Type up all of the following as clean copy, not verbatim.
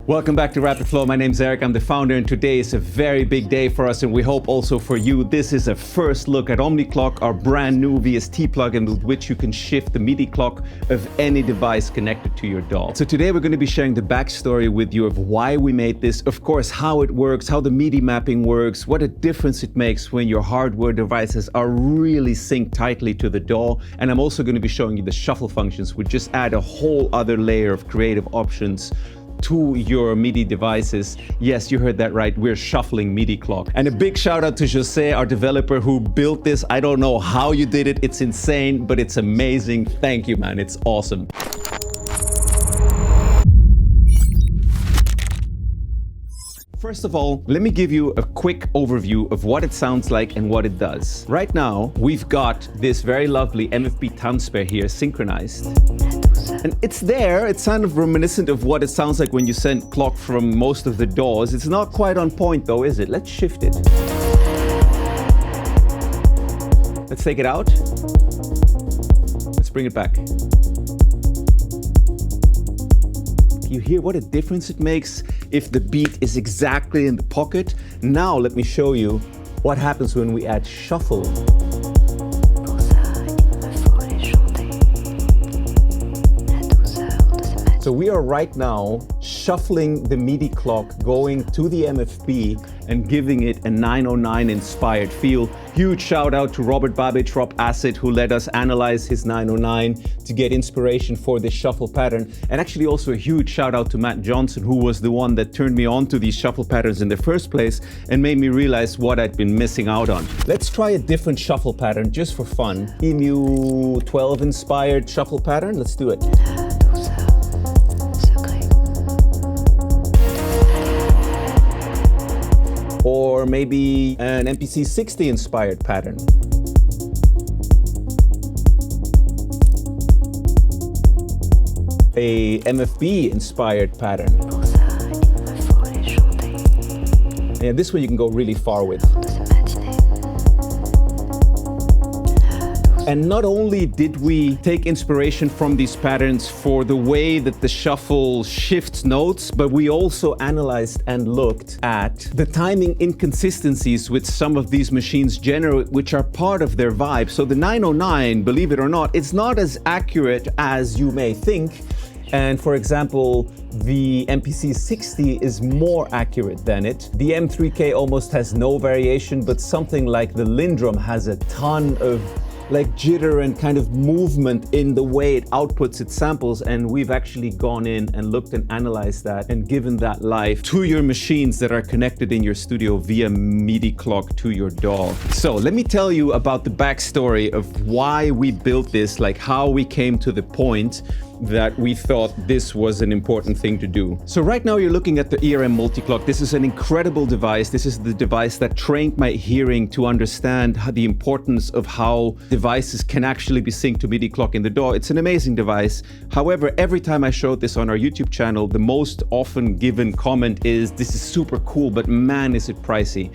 Welcome back to Rapid Flow. My name's Eric, I'm the founder, and today is a very big day for us, and we hope also for you. This is a first look at Omniclock, our brand new VST plugin with which you can shift the MIDI clock of any device connected to your DAW. So today we're going to be sharing the backstory with you of why we made this, of course, how it works, how the MIDI mapping works, what a difference it makes when your hardware devices are really synced tightly to the DAW. And I'm also going to be showing you the shuffle functions, which just add a whole other layer of creative options to your MIDI devices. Yes, you heard that right. We're shuffling MIDI clock. And a big shout out to Jose, our developer who built this. I don't know how you did it. It's insane, but it's amazing. Thank you, man. It's awesome. First of all, let me give you a quick overview of what it sounds like and what it does. Right now, we've got this very lovely MFP Tanzpair here synchronized. And it's there, it's kind of reminiscent of what it sounds like when you send clock from most of the DAWs. It's not quite on point though, is it? Let's shift it. Let's take it out. Let's bring it back. You hear what a difference it makes if the beat is exactly in the pocket? Now let me show you what happens when we add shuffle. So we are right now shuffling the MIDI clock, going to the MFP and giving it a 909 inspired feel. Huge shout out to Robert Babbage, Rob Acid, who let us analyze his 909 to get inspiration for this shuffle pattern. And actually also a huge shout out to Matt Johnson, who was the one that turned me on to these shuffle patterns in the first place and made me realize what I'd been missing out on. Let's try a different shuffle pattern just for fun. EMU 12 inspired shuffle pattern. Let's do it. Or maybe an MPC 60 inspired pattern. A MFB inspired pattern. Yeah, this one you can go really far with. And not only did we take inspiration from these patterns for the way that the shuffle shifts notes, but we also analyzed and looked at the timing inconsistencies which some of these machines generate, which are part of their vibe. So the 909, believe it or not, it's not as accurate as you may think. And for example, the MPC 60 is more accurate than it. The M3K almost has no variation, but something like the Lindrum has a ton of like jitter and kind of movement in the way it outputs its samples, and we've actually gone in and looked and analyzed that and given that life to your machines that are connected in your studio via MIDI clock to your DAW. So let me tell you about the backstory of why we built this, like how we came to the point that we thought this was an important thing to do. So right now you're looking at the ERM multi-clock. This is an incredible device. This is the device that trained my hearing to understand the importance of how devices can actually be synced to MIDI clock in the DAW. It's an amazing device. However, every time I showed this on our YouTube channel, the most often given comment is, this is super cool, but man, is it pricey.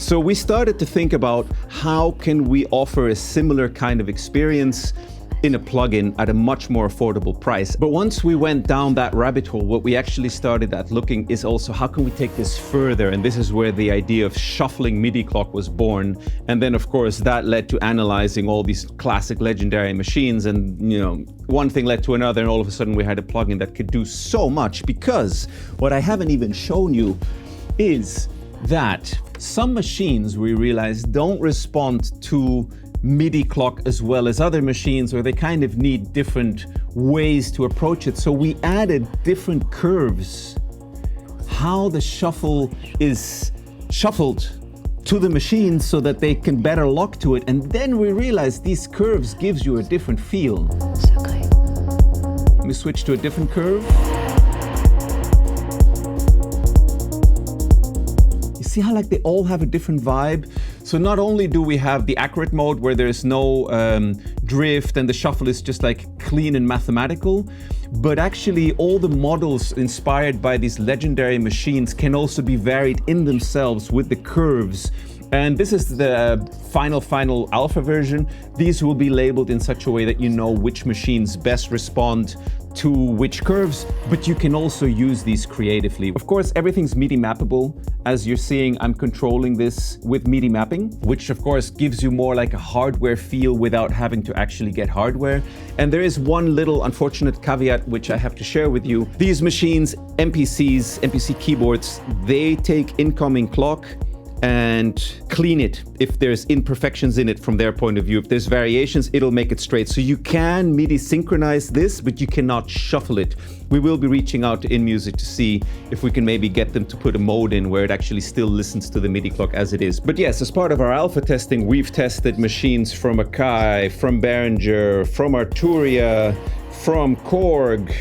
So we started to think about how can we offer a similar kind of experience in a plugin at a much more affordable price. But once we went down that rabbit hole, what we actually started at looking is also how can we take this further? And this is where the idea of shuffling MIDI clock was born. And then of course that led to analyzing all these classic legendary machines, and one thing led to another, and all of a sudden we had a plugin that could do so much. Because what I haven't even shown you is that some machines, we realized, don't respond to MIDI clock as well as other machines, or they kind of need different ways to approach it. So we added different curves, how the shuffle is shuffled to the machine so that they can better lock to it. And then we realized these curves gives you a different feel. Let me switch to a different curve. You see how like they all have a different vibe? So not only do we have the accurate mode where there's no drift and the shuffle is just like clean and mathematical, but actually all the models inspired by these legendary machines can also be varied in themselves with the curves. And this is the final alpha version. These will be labeled in such a way that you know which machines best respond to which curves, but you can also use these creatively. Of course, everything's MIDI mappable. As you're seeing, I'm controlling this with MIDI mapping, which of course gives you more like a hardware feel without having to actually get hardware. And there is one little unfortunate caveat which I have to share with you. These machines, MPCs, MPC keyboards, they take incoming clock and clean it if there's imperfections in it from their point of view. If there's variations, it'll make it straight. So you can MIDI synchronize this, but you cannot shuffle it. We will be reaching out to InMusic to see if we can maybe get them to put a mode in where it actually still listens to the MIDI clock as it is. But yes, as part of our alpha testing, we've tested machines from Akai, from Behringer, from Arturia, from Korg,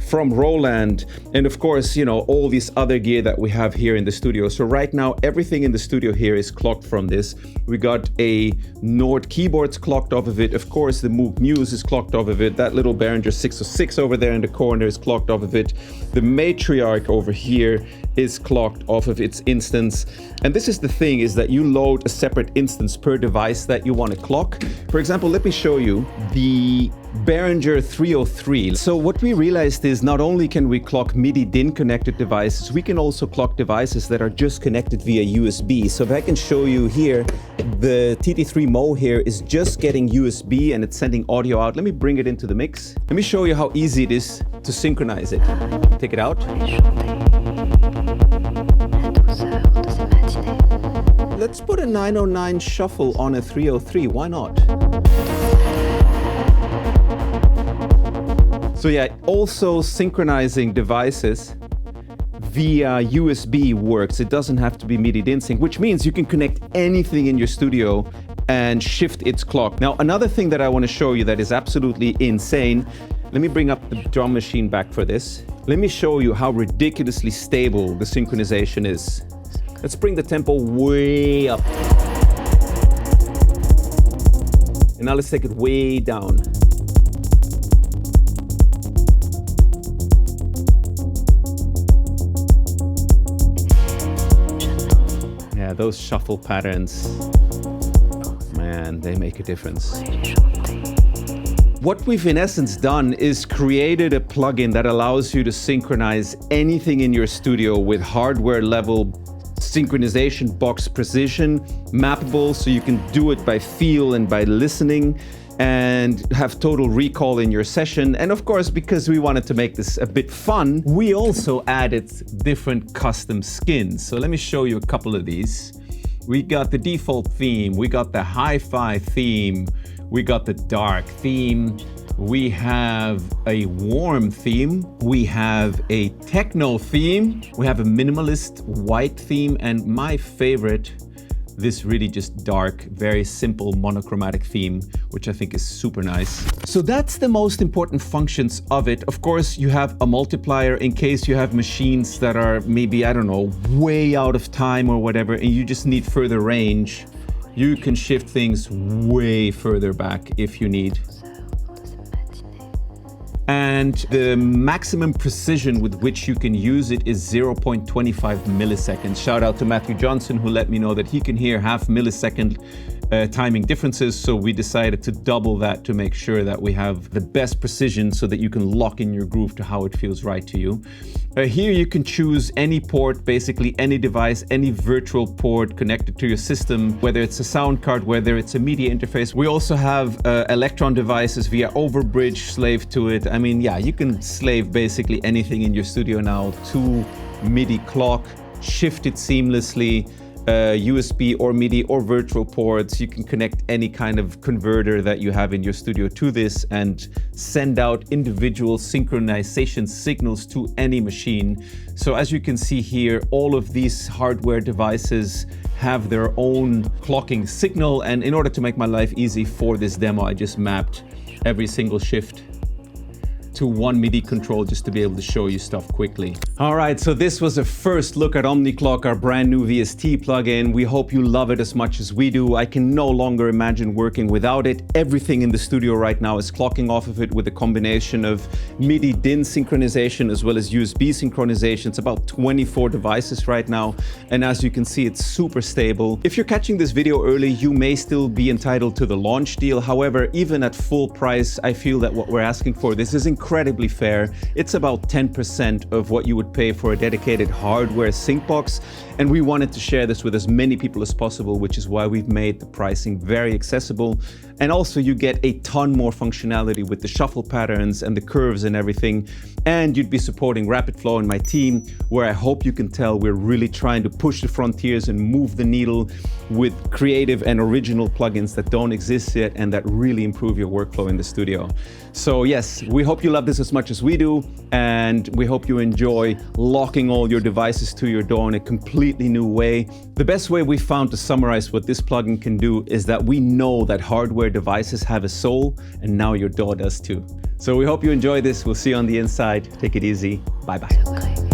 from Roland, and of course, you know, all this other gear that we have here in the studio. So right now, everything in the studio here is clocked from this. We got a Nord keyboards clocked off of it. Of course, the Moog Muse is clocked off of it. That little Behringer 606 over there in the corner is clocked off of it. The Matriarch over here is clocked off of its instance. And this is the thing, is that you load a separate instance per device that you want to clock. For example, let me show you the Behringer 303. So what we realized is not only can we clock MIDI DIN connected devices, we can also clock devices that are just connected via USB. So if I can show you here, the TT3 Mo here is just getting USB and it's sending audio out. Let me bring it into the mix. Let me show you how easy it is to synchronize it. Take it out. Let's put a 909 shuffle on a 303, why not? So yeah, also synchronizing devices via USB works. It doesn't have to be MIDI DIN sync, which means you can connect anything in your studio and shift its clock. Now, another thing that I want to show you that is absolutely insane, let me bring up the drum machine back for this. Let me show you how ridiculously stable the synchronization is. Let's bring the tempo way up. And now let's take it way down. Yeah, those shuffle patterns, man, they make a difference. What we've in essence done is created a plugin that allows you to synchronize anything in your studio with hardware level synchronization, box precision, mappable, so you can do it by feel and by listening and have total recall in your session. And of course, because we wanted to make this a bit fun, we also added different custom skins. So let me show you a couple of these. We got the default theme, we got the hi-fi theme, we got the dark theme, we have a warm theme, we have a techno theme, we have a minimalist white theme, and my favorite, this really just dark, very simple monochromatic theme, which I think is super nice. So that's the most important functions of it. Of course, you have a multiplier in case you have machines that are maybe, I don't know, way out of time or whatever, and you just need further range. You can shift things way further back if you need. And the maximum precision with which you can use it is 0.25 milliseconds. Shout out to Matthew Johnson, who let me know that he can hear half millisecond timing differences. So we decided to double that to make sure that we have the best precision so that you can lock in your groove to how it feels right to you. Here you can choose any port, basically any device, any virtual port connected to your system, whether it's a sound card, whether it's a media interface. We also have Electron devices via Overbridge slave to it. I mean, yeah, you can slave basically anything in your studio now to MIDI clock, shift it seamlessly, USB or MIDI or virtual ports. You can connect any kind of converter that you have in your studio to this and send out individual synchronization signals to any machine. So as you can see here, all of these hardware devices have their own clocking signal. And in order to make my life easy for this demo, I just mapped every single shift to one MIDI control just to be able to show you stuff quickly. All right, so this was a first look at Omniclock, our brand new VST plugin. We hope you love it as much as we do. I can no longer imagine working without it. Everything in the studio right now is clocking off of it with a combination of MIDI DIN synchronization as well as USB synchronization. It's about 24 devices right now. And as you can see, it's super stable. If you're catching this video early, you may still be entitled to the launch deal. However, even at full price, I feel that what we're asking for, this is incredible incredibly fair. It's about 10% of what you would pay for a dedicated hardware sync box. And we wanted to share this with as many people as possible, which is why we've made the pricing very accessible. And also you get a ton more functionality with the shuffle patterns and the curves and everything. And you'd be supporting Rapid Flow and my team, where I hope you can tell we're really trying to push the frontiers and move the needle with creative and original plugins that don't exist yet and that really improve your workflow in the studio. So yes, we hope you love this as much as we do, and we hope you enjoy locking all your devices to your DAW in a completely new way. The best way we found to summarize what this plugin can do is that we know that hardware devices have a soul, and now your DAW does too. So we hope you enjoy this. We'll see you on the inside. Take it easy. Bye-bye.